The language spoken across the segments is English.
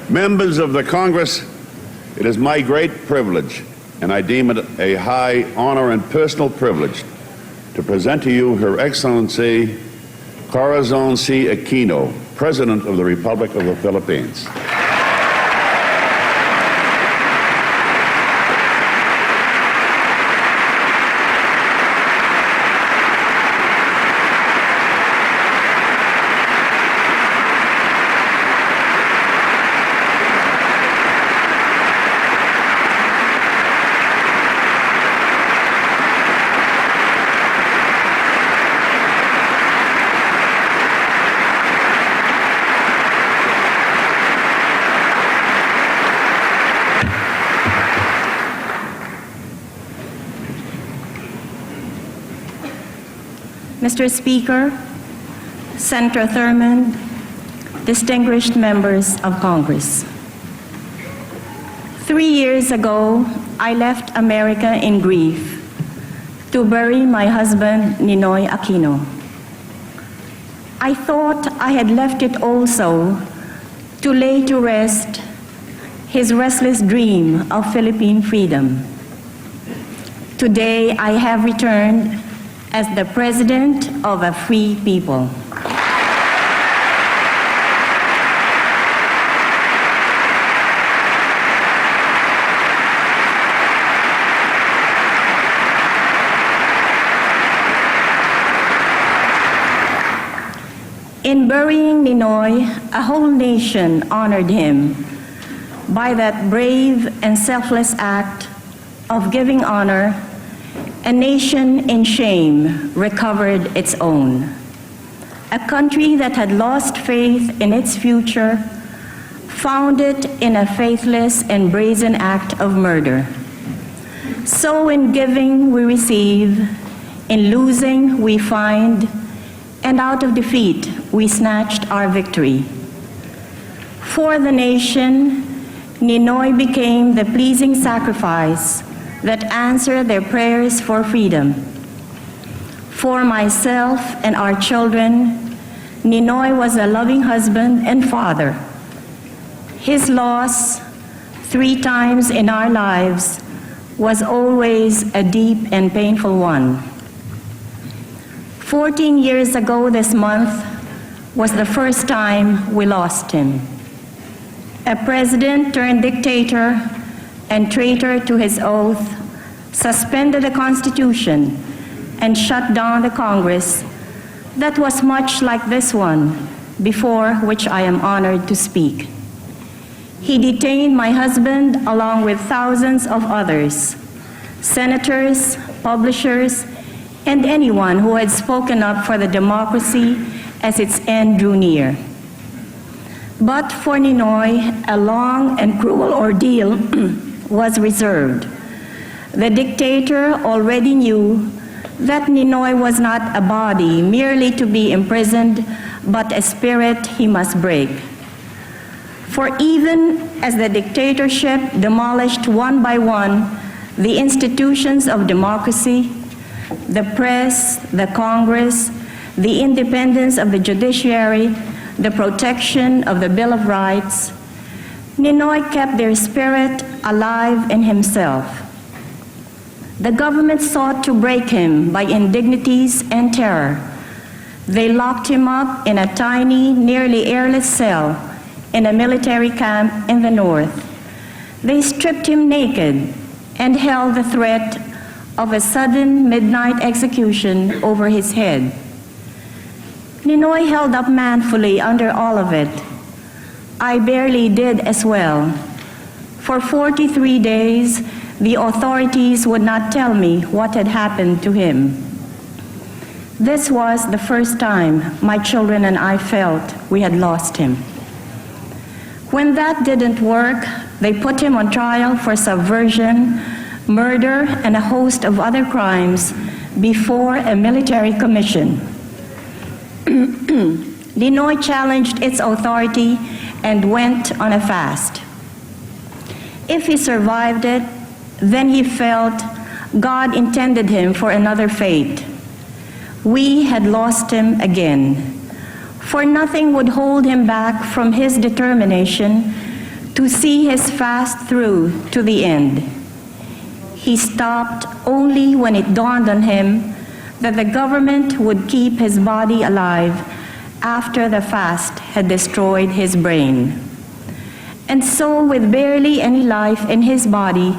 Members of the Congress, it is my great privilege, and I deem it a high honor and personal privilege, to present to you Her Excellency Corazon Aquino, President of the Republic of the Philippines. Mr. Speaker, Senator Thurmond, distinguished members of Congress. 3 years ago, I left America in grief to bury my husband, Ninoy Aquino. I thought I had left it also to lay to rest his restless dream of Philippine freedom. Today, I have returned as the President of a free people. In burying Ninoy, a whole nation honored him by that brave and selfless act of giving honor. A nation in shame recovered its own. A country that had lost faith in its future found it in a faithless and brazen act of murder. So in giving we receive, in losing we find, and out of defeat we snatched our victory. For the nation, Ninoy became the pleasing sacrifice that answered their prayers for freedom. For myself and our children, Ninoy was a loving husband and father. His loss 3 times in our lives was always a deep and painful one. 14 years ago this month was the first time we lost him. A president turned dictator and traitor to his oath, suspended the Constitution, and shut down the Congress that was much like this one, before which I am honored to speak. He detained my husband along with thousands of others, senators, publishers, and anyone who had spoken up for the democracy as its end drew near. But for Ninoy, a long and cruel ordeal was reserved. The dictator already knew that Ninoy was not a body merely to be imprisoned, but a spirit he must break. For even as the dictatorship demolished one by one the institutions of democracy, the press, the Congress, the independence of the judiciary, the protection of the Bill of Rights, Ninoy kept their spirit alive in himself. The government sought to break him by indignities and terror. They locked him up in a tiny, nearly airless cell in a military camp in the north. They stripped him naked and held the threat of a sudden midnight execution over his head. Ninoy held up manfully under all of it. I barely did as well. For 43 days, the authorities would not tell me what had happened to him. This was the first time my children and I felt we had lost him. When that didn't work, they put him on trial for subversion, murder, and a host of other crimes before a military commission. Ninoy challenged its authority and went on a fast. If he survived it, then he felt God intended him for another fate. We had lost him again, for nothing would hold him back from his determination to see his fast through to the end. He stopped only when it dawned on him that the government would keep his body alive after the fast had destroyed his brain. And so, with barely any life in his body,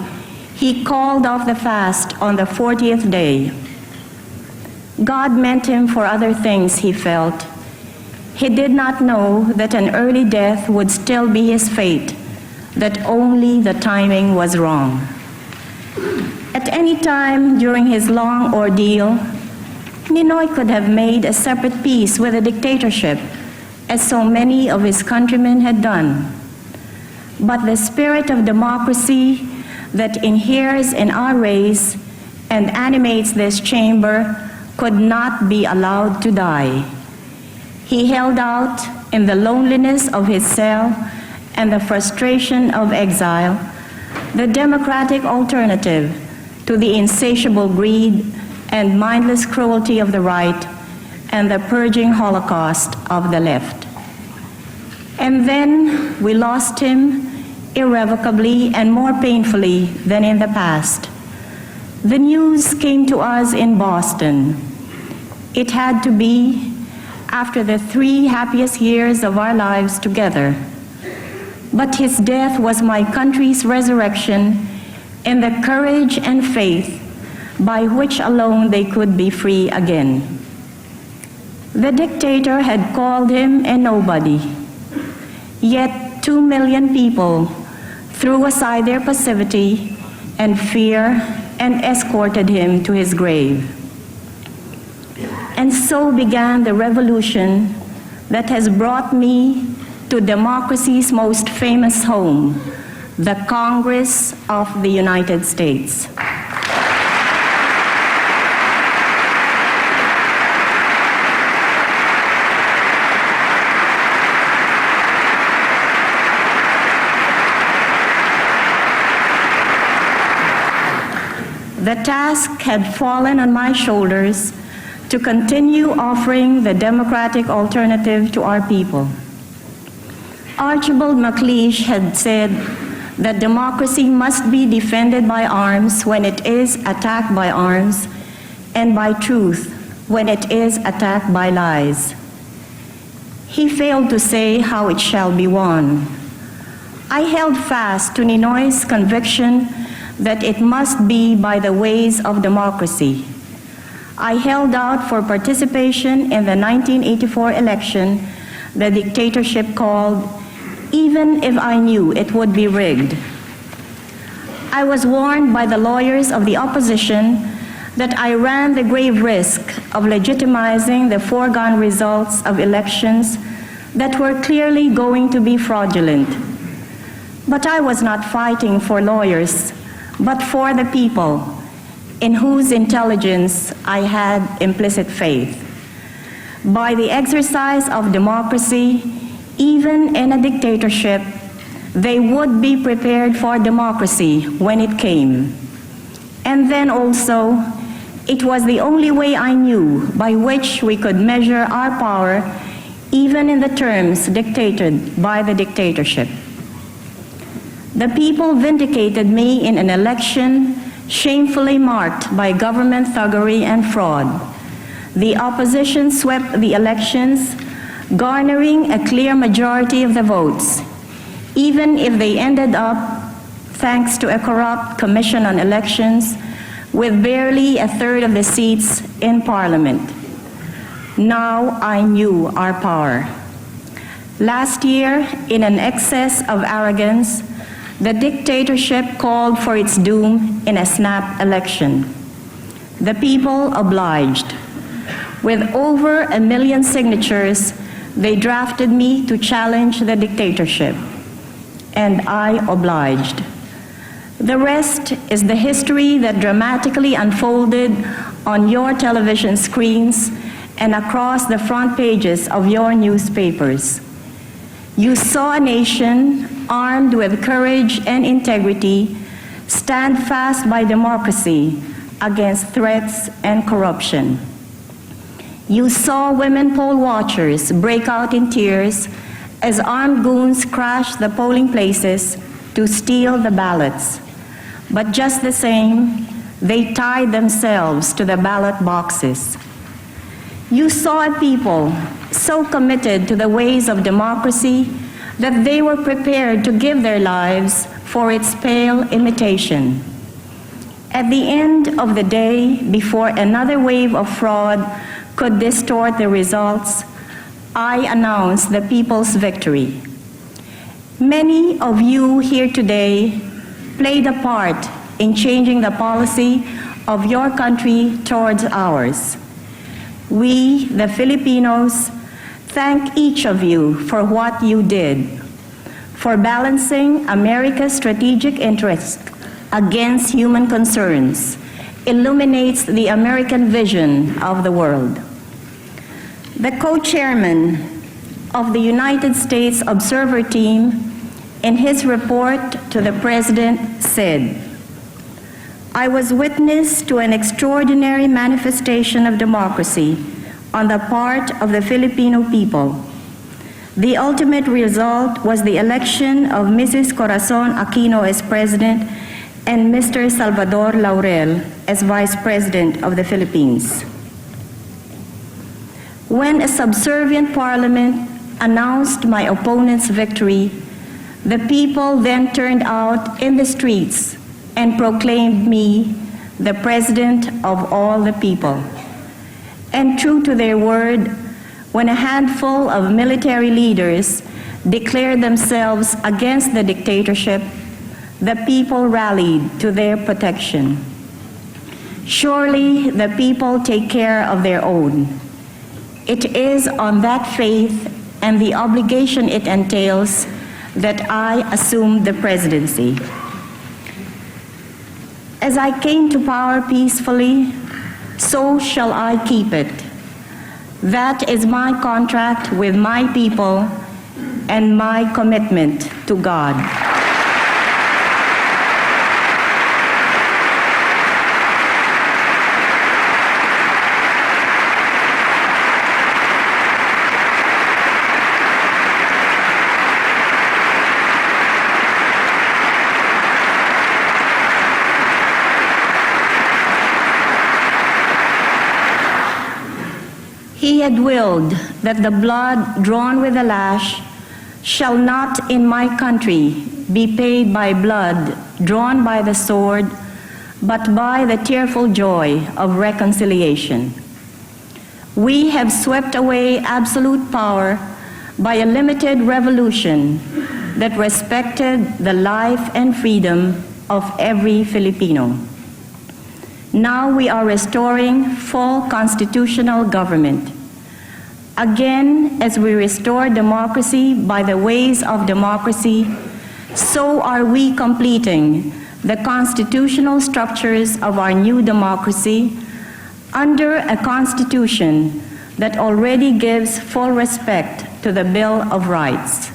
he called off the fast on the 40th day. God meant him for other things, he felt. He did not know that an early death would still be his fate, that only the timing was wrong. At any time during his long ordeal, Ninoy could have made a separate peace with the dictatorship, as so many of his countrymen had done. But the spirit of democracy that inheres in our race and animates this chamber could not be allowed to die. He held out in the loneliness of his cell and the frustration of exile, the democratic alternative to the insatiable greed and mindless cruelty of the right and the purging holocaust of the left. And then we lost him irrevocably and more painfully than in the past. The news came to us in Boston. It had to be after the 3 happiest years of our lives together. But his death was my country's resurrection in the courage and faith by which alone they could be free again. The dictator had called him a nobody, yet 2 million people threw aside their passivity and fear and escorted him to his grave. And so began the revolution that has brought me to democracy's most famous home, the Congress of the United States. The task had fallen on my shoulders to continue offering the democratic alternative to our people. Archibald MacLeish had said that democracy must be defended by arms when it is attacked by arms, and by truth when it is attacked by lies. He failed to say how it shall be won. I held fast to Ninoy's conviction that it must be by the ways of democracy. I held out for participation in the 1984 election the dictatorship called, even if I knew it would be rigged. I was warned by the lawyers of the opposition that I ran the grave risk of legitimizing the foregone results of elections that were clearly going to be fraudulent. But I was not fighting for lawyers, but for the people, in whose intelligence I had implicit faith. By the exercise of democracy, even in a dictatorship, they would be prepared for democracy when it came. And then also, it was the only way I knew by which we could measure our power, even in the terms dictated by the dictatorship. The people vindicated me in an election shamefully marked by government thuggery and fraud. The opposition swept the elections, garnering a clear majority of the votes, even if they ended up, thanks to a corrupt Commission on Elections, with barely a third of the seats in Parliament. Now I knew our power. Last year, in an excess of arrogance, the dictatorship called for its doom in a snap election. The people obliged. With over 1 million signatures, they drafted me to challenge the dictatorship, and I obliged. The rest is the history that dramatically unfolded on your television screens and across the front pages of your newspapers. You saw a nation armed with courage and integrity stand fast by democracy against threats and corruption. You saw women poll watchers break out in tears as armed goons crashed the polling places to steal the ballots. But just the same, they tied themselves to the ballot boxes. You saw a people so committed to the ways of democracy that they were prepared to give their lives for its pale imitation. At the end of the day, before another wave of fraud could distort the results, I announced the people's victory. Many of you here today played a part in changing the policy of your country towards ours. We, the Filipinos, thank each of you for what you did, for balancing America's strategic interests against human concerns, illuminates the American vision of the world. The co-chairman of the United States Observer Team, in his report to the President, said, "I was witness to an extraordinary manifestation of democracy on the part of the Filipino people. The ultimate result was the election of Mrs. Corazon Aquino as President and Mr. Salvador Laurel as Vice President of the Philippines. When a subservient parliament announced my opponent's victory, the people then turned out in the streets and proclaimed me the President of all the people. And true to their word, when a handful of military leaders declared themselves against the dictatorship, the people rallied to their protection. Surely the people take care of their own. It is on that faith and the obligation it entails that I assumed the presidency. As I came to power peacefully, so shall I keep it. That is my contract with my people and my commitment to God." He had willed that the blood drawn with the lash shall not in my country be paid by blood drawn by the sword, but by the tearful joy of reconciliation. We have swept away absolute power by a limited revolution that respected the life and freedom of every Filipino. Now we are restoring full constitutional government. Again, as we restore democracy by the ways of democracy, so are we completing the constitutional structures of our new democracy under a constitution that already gives full respect to the Bill of Rights.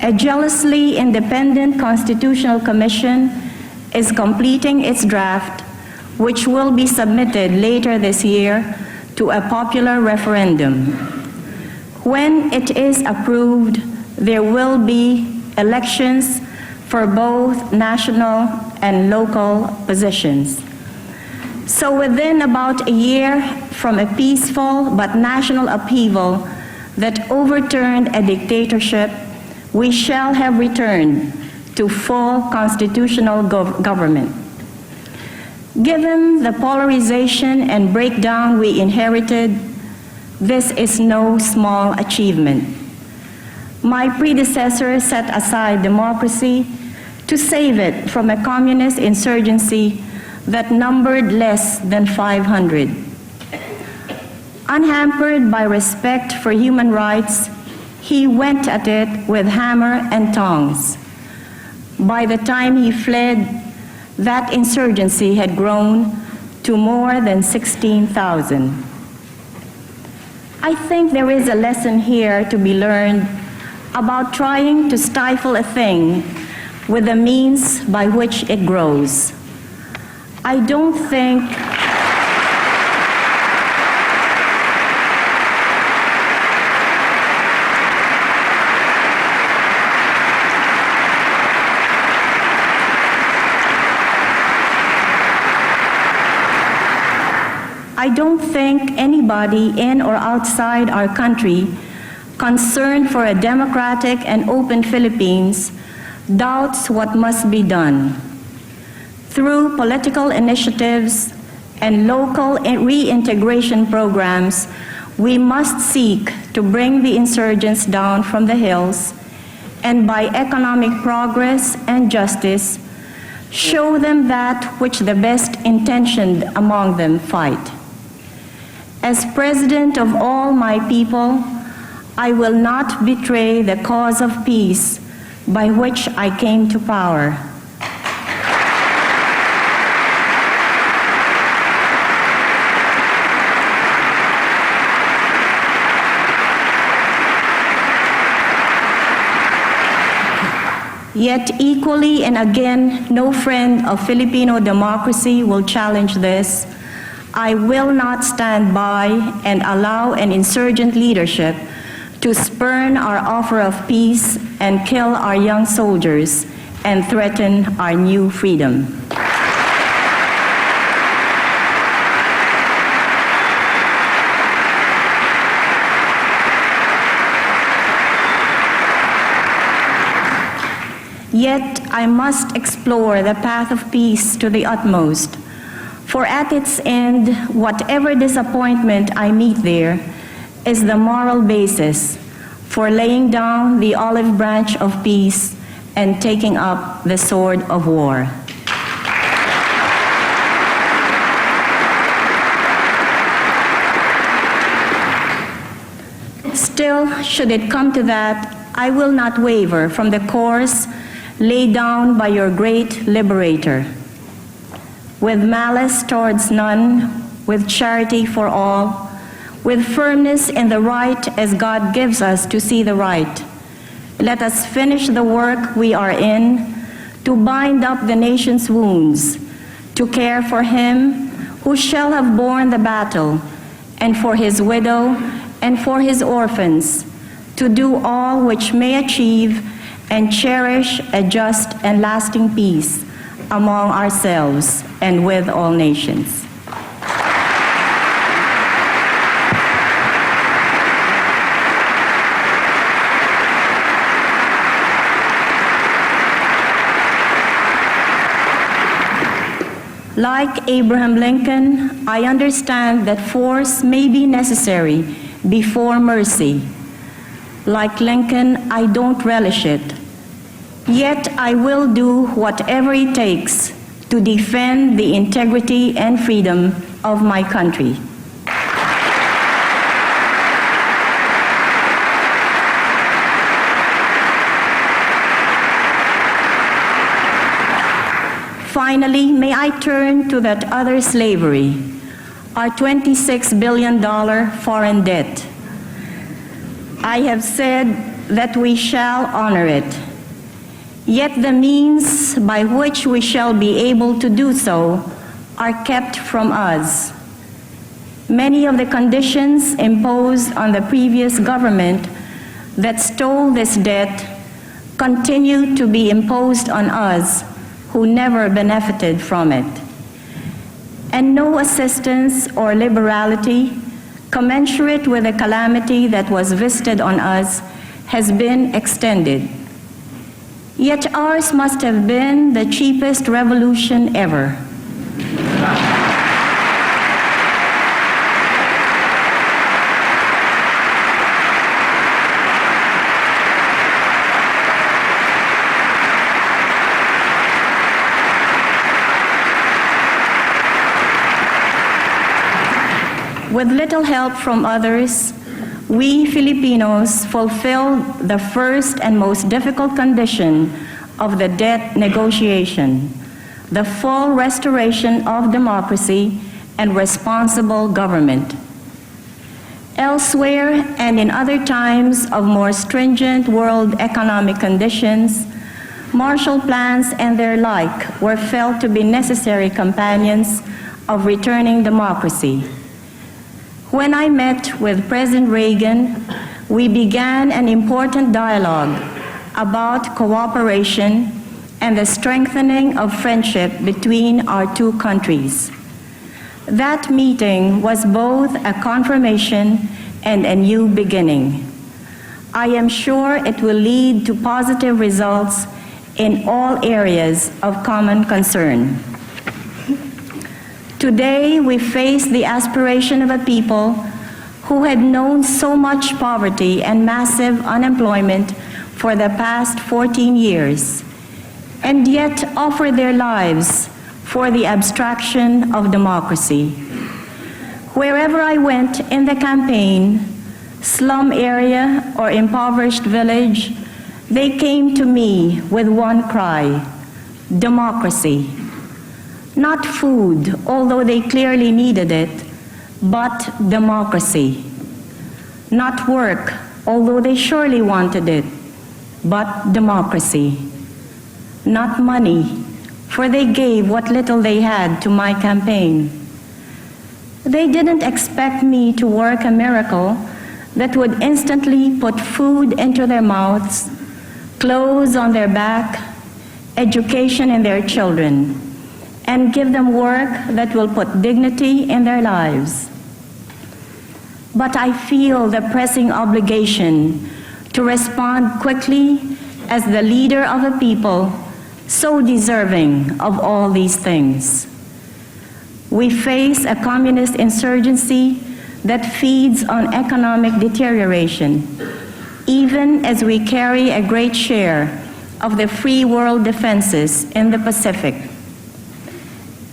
A jealously independent constitutional commission is completing its draft, which will be submitted later this year to a popular referendum. When it is approved, there will be elections for both national and local positions. So within about a year from a peaceful but national upheaval that overturned a dictatorship, we shall have returned to full constitutional government. Given the polarization and breakdown we inherited, this is no small achievement. My predecessor set aside democracy to save it from a communist insurgency that numbered less than 500. Unhampered by respect for human rights, he went at it with hammer and tongs. By the time he fled, that insurgency had grown to more than 16,000. I think there is a lesson here to be learned about trying to stifle a thing with the means by which it grows. I don't think I don't think anybody in or outside our country concerned for a democratic and open Philippines doubts what must be done. Through political initiatives and local reintegration programs, we must seek to bring the insurgents down from the hills, and by economic progress and justice, show them that which the best intentioned among them fight. As president of all my people, I will not betray the cause of peace by which I came to power. Yet equally and again, no friend of Filipino democracy will challenge this. I will not stand by and allow an insurgent leadership to spurn our offer of peace and kill our young soldiers and threaten our new freedom. Yet I must explore the path of peace to the utmost, for at its end, whatever disappointment I meet there is the moral basis for laying down the olive branch of peace and taking up the sword of war. Still, should it come to that, I will not waver from the course laid down by your great liberator. With malice towards none, with charity for all, with firmness in the right as God gives us to see the right, let us finish the work we are in, to bind up the nation's wounds, to care for him who shall have borne the battle, and for his widow and for his orphans, to do all which may achieve and cherish a just and lasting peace among ourselves and with all nations. Like Abraham Lincoln, I understand that force may be necessary before mercy. Like Lincoln, I don't relish it. Yet I will do whatever it takes to defend the integrity and freedom of my country. Finally, may I turn to that other slavery, our $26 billion foreign debt. I have said that we shall honor it. Yet the means by which we shall be able to do so are kept from us. Many of the conditions imposed on the previous government that stole this debt continue to be imposed on us who never benefited from it. And no assistance or liberality commensurate with the calamity that was visited on us has been extended. Yet ours must have been the cheapest revolution ever. With little help from others, we Filipinos fulfilled the first and most difficult condition of the debt negotiation, the full restoration of democracy and responsible government. Elsewhere and in other times of more stringent world economic conditions, Marshall Plans and their like were felt to be necessary companions of returning democracy. When I met with President Reagan, we began an important dialogue about cooperation and the strengthening of friendship between our two countries. That meeting was both a confirmation and a new beginning. I am sure it will lead to positive results in all areas of common concern. Today, we face the aspiration of a people who had known so much poverty and massive unemployment for the past 14 years, and yet offer their lives for the abstraction of democracy. Wherever I went in the campaign, slum area or impoverished village, they came to me with one cry: democracy. Not food, although they clearly needed it, but democracy. Not work, although they surely wanted it, but democracy. Not money, for they gave what little they had to my campaign. They didn't expect me to work a miracle that would instantly put food into their mouths, clothes on their back, education in their children, and give them work that will put dignity in their lives. But I feel the pressing obligation to respond quickly as the leader of a people so deserving of all these things. We face a communist insurgency that feeds on economic deterioration, even as we carry a great share of the free world defenses in the Pacific.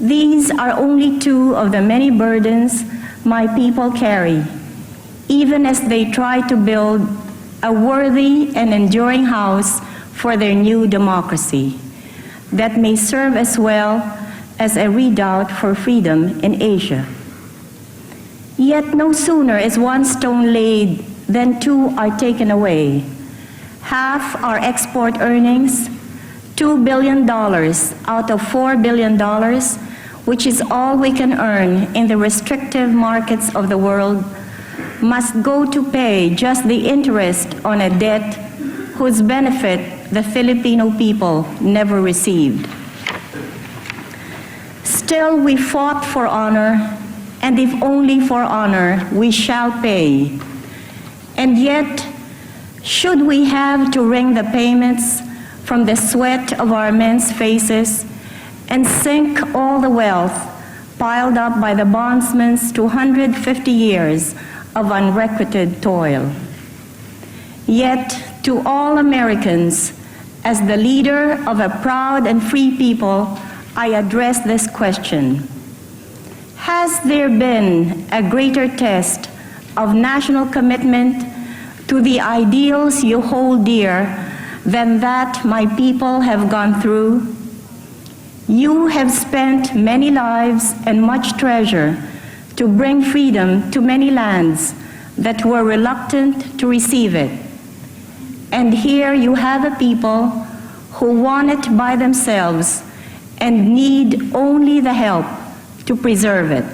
These are only two of the many burdens my people carry, even as they try to build a worthy and enduring house for their new democracy that may serve as well as a redoubt for freedom in Asia. Yet no sooner is one stone laid than two are taken away. Half our export earnings, $2 billion out of $4 billion, which is all we can earn in the restrictive markets of the world, must go to pay just the interest on a debt whose benefit the Filipino people never received. Still, we fought for honor, and if only for honor, we shall pay. And yet, should we have to wring the payments from the sweat of our men's faces and sink all the wealth piled up by the bondsman's 250 years of unrequited toil? Yet, to all Americans, as the leader of a proud and free people, I address this question: has there been a greater test of national commitment to the ideals you hold dear than that my people have gone through? You have spent many lives and much treasure to bring freedom to many lands that were reluctant to receive it. And here you have a people who want it by themselves and need only the help to preserve it.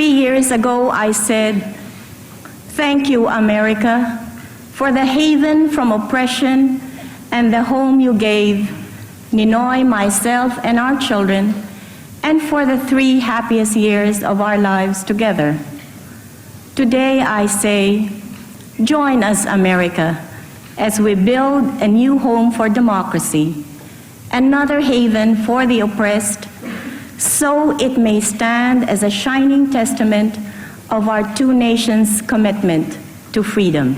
Years ago, I said, "Thank you, America, for the haven from oppression and the home you gave Ninoy, myself, and our children, and for the 3 happiest years of our lives together." Today, I say, join us, America, as we build a new home for democracy, another haven for the oppressed, so it may stand as a shining testament of our two nations' commitment to freedom.